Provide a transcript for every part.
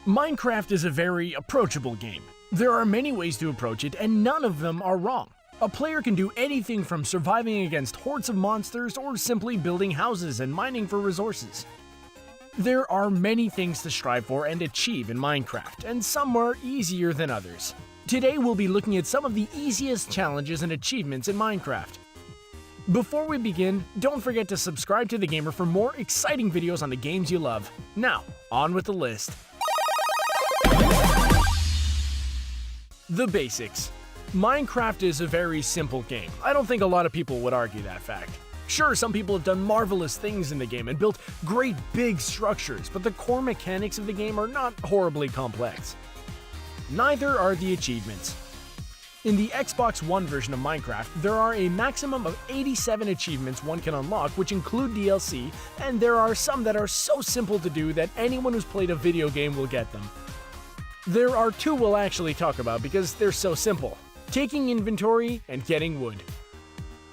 Minecraft is a very approachable game. There are many ways to approach it, and none of them are wrong. A player can do anything from surviving against hordes of monsters or simply building houses and mining for resources. There are many things to strive for and achieve in Minecraft, and some are easier than others. Today we'll be looking at some of the easiest challenges and achievements in Minecraft. Before we begin, don't forget to subscribe to The Gamer for more exciting videos on the games you love. Now, on with the list. The basics. Minecraft is a very simple game. I don't think a lot of people would argue that fact. Sure, some people have done marvelous things in the game and built great big structures, but the core mechanics of the game are not horribly complex. Neither are the achievements. In the Xbox One version of Minecraft, there are a maximum of 87 achievements one can unlock, which include DLC, and there are some that are so simple to do that anyone who's played a video game will get them. There are two we'll actually talk about because they're so simple: taking inventory and getting wood.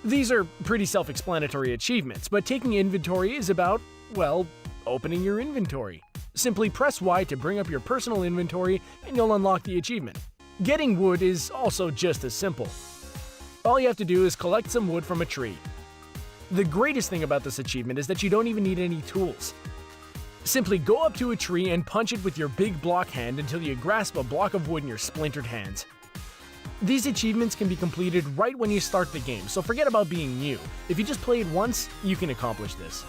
These are pretty self-explanatory achievements, but taking inventory is about, well, opening your inventory. Simply press Y to bring up your personal inventory and you'll unlock the achievement. Getting wood is also just as simple. All you have to do is collect some wood from a tree. The greatest thing about this achievement is that you don't even need any tools. Simply go up to a tree and punch it with your big block hand until you grasp a block of wood in your splintered hands. These achievements can be completed right when you start the game, so forget about being new. If you just play it once, you can accomplish this.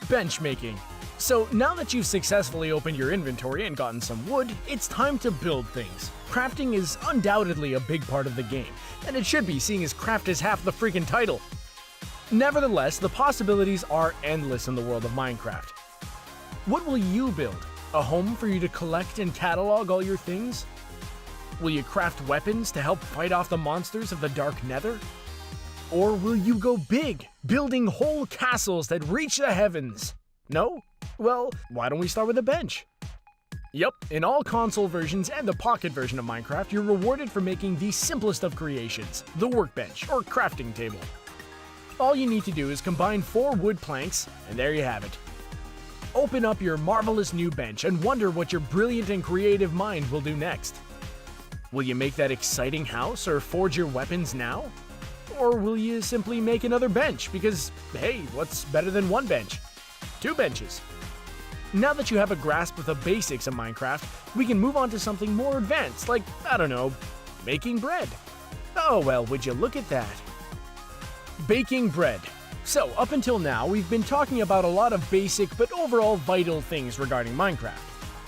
Bench making. So now that you've successfully opened your inventory and gotten some wood, it's time to build things. Crafting is undoubtedly a big part of the game, and it should be, seeing as craft is half the freaking title. Nevertheless, the possibilities are endless in the world of Minecraft. What will you build? A home for you to collect and catalog all your things? Will you craft weapons to help fight off the monsters of the Dark Nether? Or will you go big, building whole castles that reach the heavens? No? Well, why don't we start with a bench? Yup, in all console versions and the pocket version of Minecraft, you're rewarded for making the simplest of creations, the workbench, or crafting table. All you need to do is combine 4 wood planks, and there you have it. Open up your marvelous new bench and wonder what your brilliant and creative mind will do next. Will you make that exciting house or forge your weapons now? Or will you simply make another bench because, hey, what's better than one bench? 2 benches. Now that you have a grasp of the basics of Minecraft, we can move on to something more advanced, like, I don't know, making bread. Oh well, would you look at that. Baking bread. So, up until now, we've been talking about a lot of basic but overall vital things regarding Minecraft.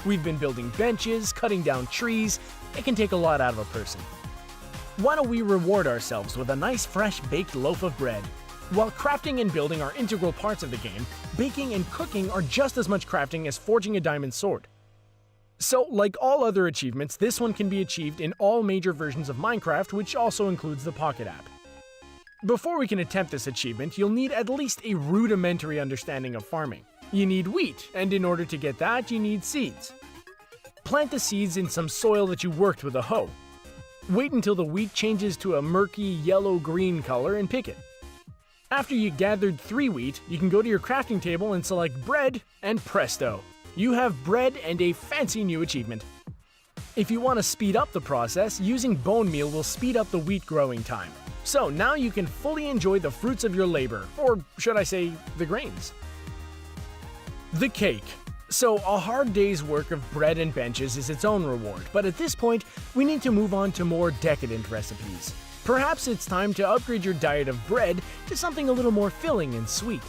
We've been building benches, cutting down trees. It can take a lot out of a person. Why don't we reward ourselves with a nice fresh baked loaf of bread? While crafting and building are integral parts of the game, baking and cooking are just as much crafting as forging a diamond sword. So, like all other achievements, this one can be achieved in all major versions of Minecraft, which also includes the Pocket app. Before we can attempt this achievement, you'll need at least a rudimentary understanding of farming. You need wheat, and in order to get that, you need seeds. Plant the seeds in some soil that you worked with a hoe. Wait until the wheat changes to a murky yellow-green color and pick it. After you gathered 3 wheat, you can go to your crafting table and select bread, and presto! You have bread and a fancy new achievement. If you want to speed up the process, using bone meal will speed up the wheat growing time. So now you can fully enjoy the fruits of your labor, or should I say, the grains. The cake. So a hard day's work of bread and benches is its own reward, but at this point, we need to move on to more decadent recipes. Perhaps it's time to upgrade your diet of bread to something a little more filling and sweet.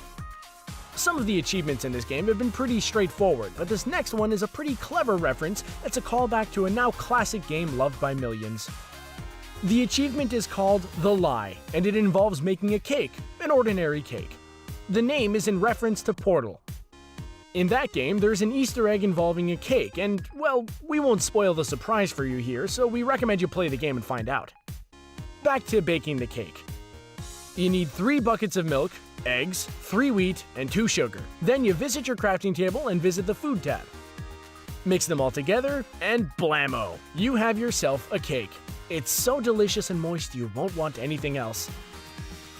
Some of the achievements in this game have been pretty straightforward, but this next one is a pretty clever reference that's a callback to a now classic game loved by millions. The achievement is called The Lie, and it involves making a cake, an ordinary cake. The name is in reference to Portal. In that game, there's an Easter egg involving a cake, and, well, we won't spoil the surprise for you here, so we recommend you play the game and find out. Back to baking the cake. You need 3 buckets of milk, eggs, 3 wheat, and 2 sugar. Then you visit your crafting table and visit the food tab. Mix them all together, and blammo! You have yourself a cake. It's so delicious and moist you won't want anything else.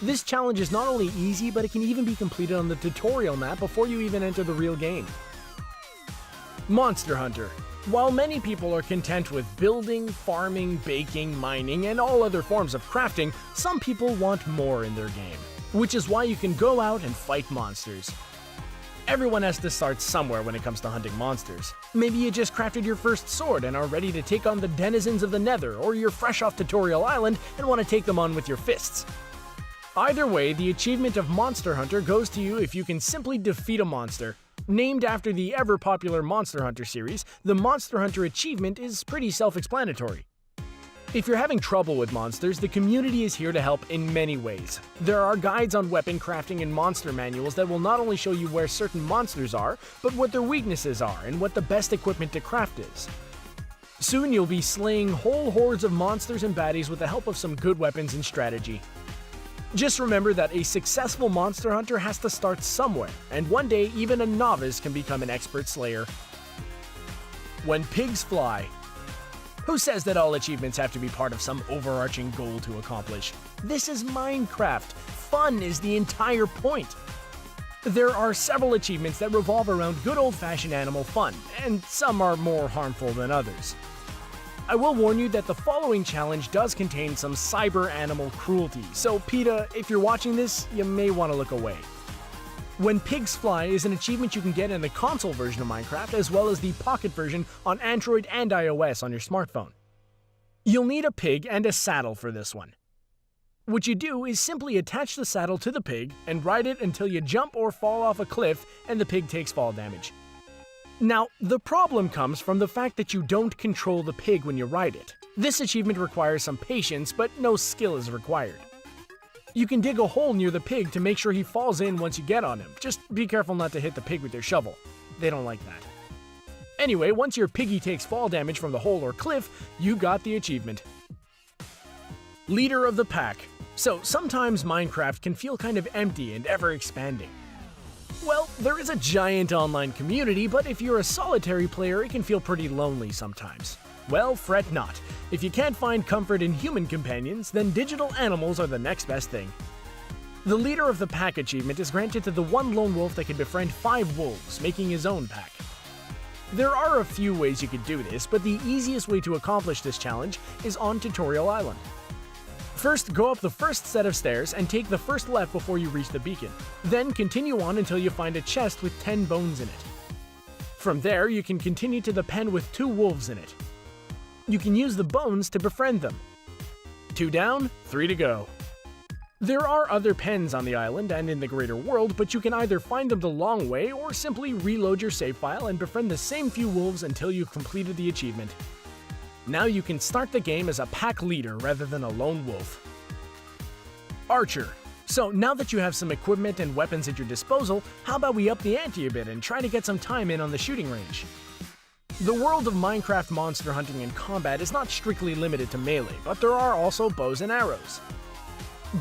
This challenge is not only easy, but it can even be completed on the tutorial map before you even enter the real game. Monster Hunter. While many people are content with building, farming, baking, mining, and all other forms of crafting, some people want more in their game, which is why you can go out and fight monsters. Everyone has to start somewhere when it comes to hunting monsters. Maybe you just crafted your first sword and are ready to take on the denizens of the Nether, or you're fresh off Tutorial Island and want to take them on with your fists. Either way, the achievement of Monster Hunter goes to you if you can simply defeat a monster. Named after the ever-popular Monster Hunter series, the Monster Hunter achievement is pretty self-explanatory. If you're having trouble with monsters, the community is here to help in many ways. There are guides on weapon crafting and monster manuals that will not only show you where certain monsters are, but what their weaknesses are and what the best equipment to craft is. Soon you'll be slaying whole hordes of monsters and baddies with the help of some good weapons and strategy. Just remember that a successful monster hunter has to start somewhere, and one day even a novice can become an expert slayer. When pigs fly. Who says that all achievements have to be part of some overarching goal to accomplish? This is Minecraft. Fun is the entire point. There are several achievements that revolve around good old-fashioned animal fun, and some are more harmful than others. I will warn you that the following challenge does contain some cyber animal cruelty, so PETA, if you're watching this, you may want to look away. When Pigs Fly is an achievement you can get in the console version of Minecraft, as well as the Pocket version on Android and iOS on your smartphone. You'll need a pig and a saddle for this one. What you do is simply attach the saddle to the pig and ride it until you jump or fall off a cliff and the pig takes fall damage. Now, the problem comes from the fact that you don't control the pig when you ride it. This achievement requires some patience, but no skill is required. You can dig a hole near the pig to make sure he falls in once you get on him. Just be careful not to hit the pig with your shovel. They don't like that. Anyway, once your piggy takes fall damage from the hole or cliff, you got the achievement. Leader of the pack. So sometimes Minecraft can feel kind of empty and ever expanding. Well, there is a giant online community, but if you're a solitary player, it can feel pretty lonely sometimes. Well, fret not. If you can't find comfort in human companions, then digital animals are the next best thing. The Leader of the Pack achievement is granted to the one lone wolf that can befriend 5 wolves, making his own pack. There are a few ways you could do this, but the easiest way to accomplish this challenge is on Tutorial Island. First, go up the first set of stairs and take the first left before you reach the beacon. Then continue on until you find a chest with 10 bones in it. From there, you can continue to the pen with 2 wolves in it. You can use the bones to befriend them. 2 down, 3 to go. There are other pens on the island and in the greater world, but you can either find them the long way or simply reload your save file and befriend the same few wolves until you've completed the achievement. Now you can start the game as a pack leader rather than a lone wolf. Archer. So now that you have some equipment and weapons at your disposal, how about we up the ante a bit and try to get some time in on the shooting range? The world of Minecraft monster hunting and combat is not strictly limited to melee, but there are also bows and arrows.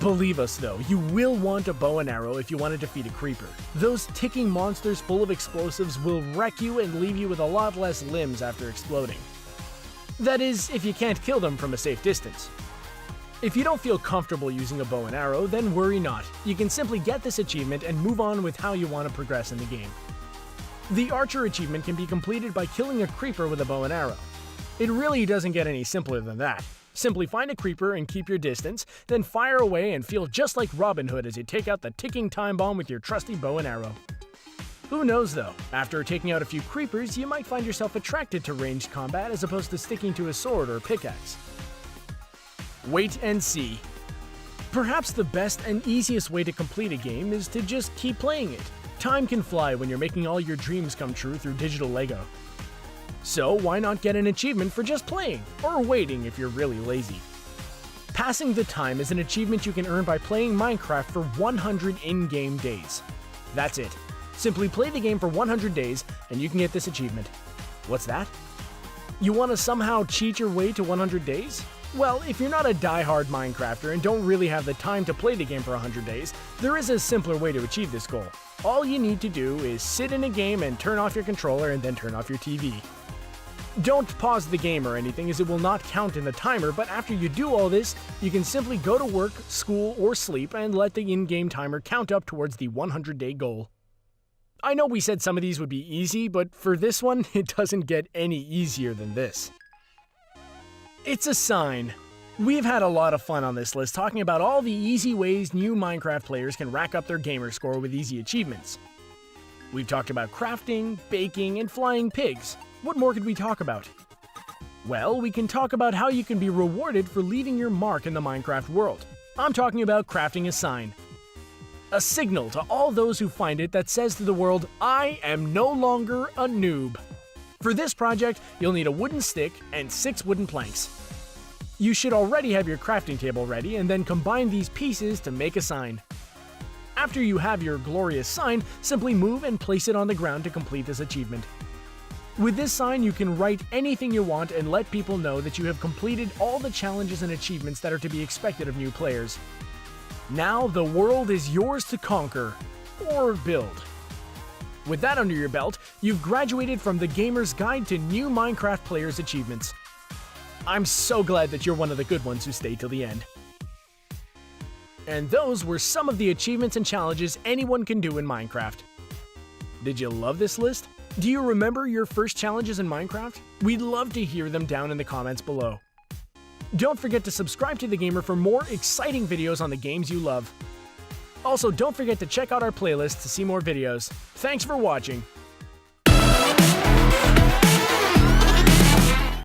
Believe us though, you will want a bow and arrow if you want to defeat a creeper. Those ticking monsters full of explosives will wreck you and leave you with a lot less limbs after exploding. That is, if you can't kill them from a safe distance. If you don't feel comfortable using a bow and arrow, then worry not. You can simply get this achievement and move on with how you want to progress in the game. The Archer achievement can be completed by killing a creeper with a bow and arrow. It really doesn't get any simpler than that. Simply find a creeper and keep your distance, then fire away and feel just like Robin Hood as you take out the ticking time bomb with your trusty bow and arrow. Who knows though, after taking out a few creepers, you might find yourself attracted to ranged combat as opposed to sticking to a sword or pickaxe. Wait and see. Perhaps the best and easiest way to complete a game is to just keep playing it. Time can fly when you're making all your dreams come true through digital Lego. So why not get an achievement for just playing, or waiting if you're really lazy? Passing the time is an achievement you can earn by playing Minecraft for 100 in-game days. That's it. Simply play the game for 100 days and you can get this achievement. What's that? You want to somehow cheat your way to 100 days? Well, if you're not a die-hard Minecrafter and don't really have the time to play the game for 100 days, there is a simpler way to achieve this goal. All you need to do is sit in a game and turn off your controller and then turn off your TV. Don't pause the game or anything as it will not count in the timer, but after you do all this, you can simply go to work, school, or sleep and let the in-game timer count up towards the 100-day goal. I know we said some of these would be easy, but for this one, it doesn't get any easier than this. It's a sign. We've had a lot of fun on this list talking about all the easy ways new Minecraft players can rack up their gamer score with easy achievements. We've talked about crafting, baking, and flying pigs. What more could we talk about? Well, we can talk about how you can be rewarded for leaving your mark in the Minecraft world. I'm talking about crafting a sign. A signal to all those who find it that says to the world, I am no longer a noob. For this project, you'll need a wooden stick and 6 wooden planks. You should already have your crafting table ready and then combine these pieces to make a sign. After you have your glorious sign, simply move and place it on the ground to complete this achievement. With this sign, you can write anything you want and let people know that you have completed all the challenges and achievements that are to be expected of new players. Now the world is yours to conquer, or build. With that under your belt, you've graduated from the Gamer's Guide to New Minecraft Players' Achievements. I'm so glad that you're one of the good ones who stayed till the end. And those were some of the achievements and challenges anyone can do in Minecraft. Did you love this list? Do you remember your first challenges in Minecraft? We'd love to hear them down in the comments below. Don't forget to subscribe to The Gamer for more exciting videos on the games you love. Also, don't forget to check out our playlist to see more videos. Thanks for watching.